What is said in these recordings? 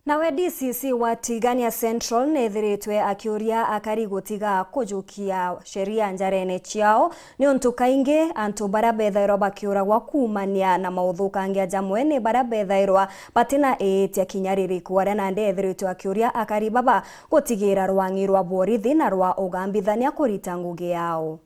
Nawe DCC wa TIGANIA Central nethiritwe akiuria AKARI gutiga kujukia sheria NJARENE CIAO ni untu kaingi antu bara bethairwa bakiuragwa kumania na mauthukangia jamwe ni bara bethairwa batina etia kinyaririku aria nandi ethiritwe akiuria AKARI baba gutigira rwangi rwa borithi na rwa ugambithania kurita ngugi yao.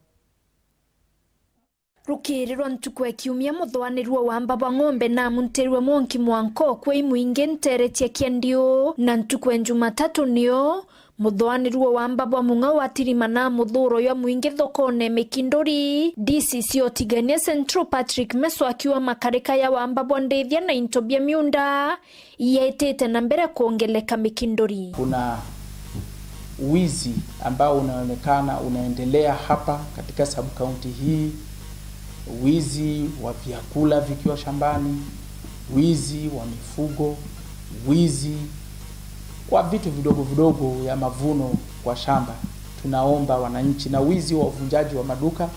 Rukirirwa ntukwe kiumia muthwanirwo WAAMBA wa ng'ombe na munterwe monki mwanko kwe MWINGI nteretie kiendio na ntukwe Jumatatu nio muthwanirwo WAAMBA wa munga watirima na muthuro ya MWINGI thokone mikindori DCC o TIGANIA Central Patrick Meso akiwa makarika ya WAAMBA wa ndethia na intobia miunda yetete na mbere kuongeleka mikindori. Kuna wizi ambao unaonekana unaendelea hapa katika sub-county hii. Wizi wa vyakula vikiwa shambani, wizi wa mifugo, wizi wa vitu vidogo vidogo ya mavuno kwa shamba. Tunaomba wananchi, na wizi wa uvunjaji wa maduka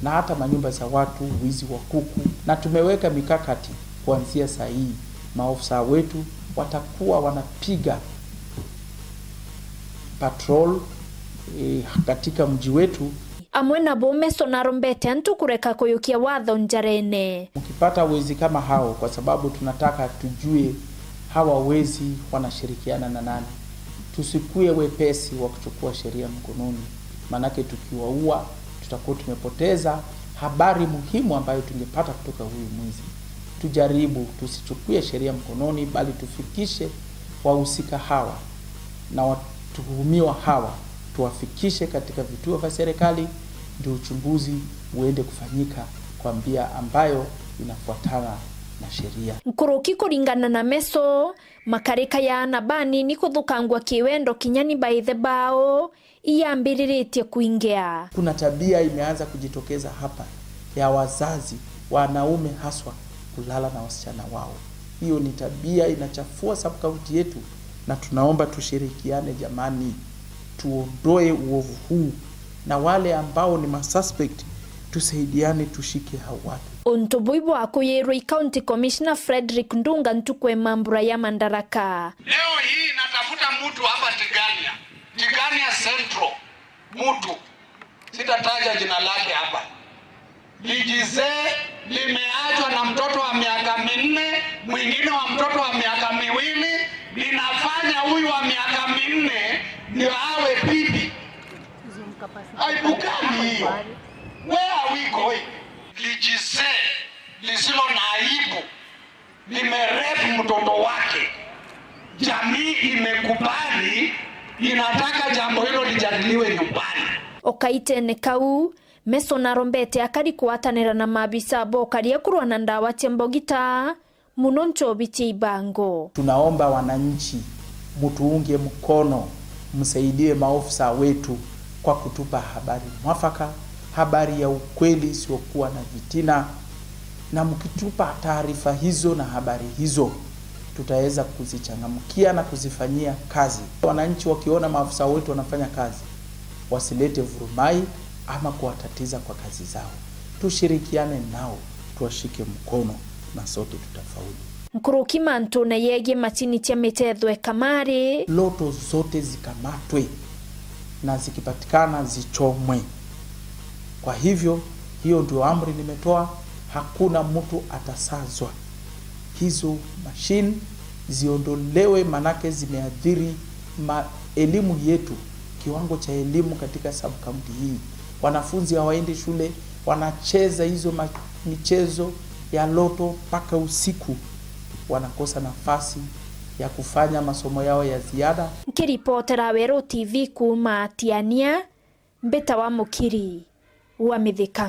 na hata manyumba za watu, wizi wa kuku. Na tumeweka mikakati kuanzia saa hii, maofisa wetu watakuwa wanapiga patrol katika mji wetu. Amwe na bo Meso na rombete antu kureka kuyukia watho NJARENE. Ukipata wezi kama hao, kwa sababu tunataka tujue hawa wezi wanashirikiana na nani. Tusikue wepesi wa kuchukua sheria mkononi, manake tukiwaua tutakuwa tumepoteza habari muhimu ambayo tungepata kutoka huyu mwizi. Tujaribu tusichukue sheria mkononi, bali tufikishe wahusika hawa na watuhumiwa hawa, tuwafikishe katika vituo vya serikali, ndio uchunguzi uende kufanyika kwa njia ambayo inafuatana na sheria. Nkuruki kuringana na Meso, makarika ya anabani ni kuthukangwa kiwendo kinyani baithe bao iambiriritie kuingia. Kuna tabia imeanza kujitokeza hapa ya wazazi wanaume haswa kulala na wasichana wao. Hiyo ni tabia inachafua sub-county yetu, na tunaomba tushirikiane jamani, tuondoe uovu huu, na wale ambao ni masuspect tusaidiane tushike hao watu. Ontobuibu akuyerwa County Commissioner Frederick Ndunga ntukwe mambura ya mandaraka. Leo hii natafuta mtu hapa TIGANIA Central, mtu sitataja jina lake hapa. Lijize limeachwa na mtoto wa miaka 4, mwingine wa mtoto wa miaka 2, linafanya huyu wa miaka 4 ndio awe bibi. Aibukani hiyo. Where are we going? Lijize lisilo na aibu limerefu mtoto wake. Jamii imekubali, inataka jambo hilo lijadiliwe nyumbani. Okaitene kau Meso na rombete AKARI kuatanira na mabisa bokaria kurwa na ndawa tembogita muno nchobiti ibango. Tunaomba wananchi mutuunge mkono, msaidie maofisa wetu kwa kutupa habari mwafaka, habari ya ukweli siokuwa na vitina, na mkitupa taarifa hizo na habari hizo tutaweza kuzichangamkia na kuzifanyia kazi. Wananchi wakiona maafisa wetu wanafanya kazi, wasilete vurumai ama kuwatatiza kwa kazi zao. Tushirikiane nao, tuwashike mkono na sote tutafaulu. Nkuruki mantu na yege matini tia metethwe kamari. Loto zote zikamatwe na zikipatikana zichomwe. Kwa hivyo hiyo ndio amri nimetoa, hakuna mtu atasazwa. Hizo machine ziondolewe, manake zimeathiri elimu yetu, kiwango cha elimu katika sub-county hii. Wanafunzi hawaendi shule, wanacheza hizo michezo ya loto mpaka usiku, wanakosa nafasi ya kufanya masomo yao ya ziada. Nkiripotera WATHO TV kuma TIGANIA, mbeta wa mukiri wa mithika.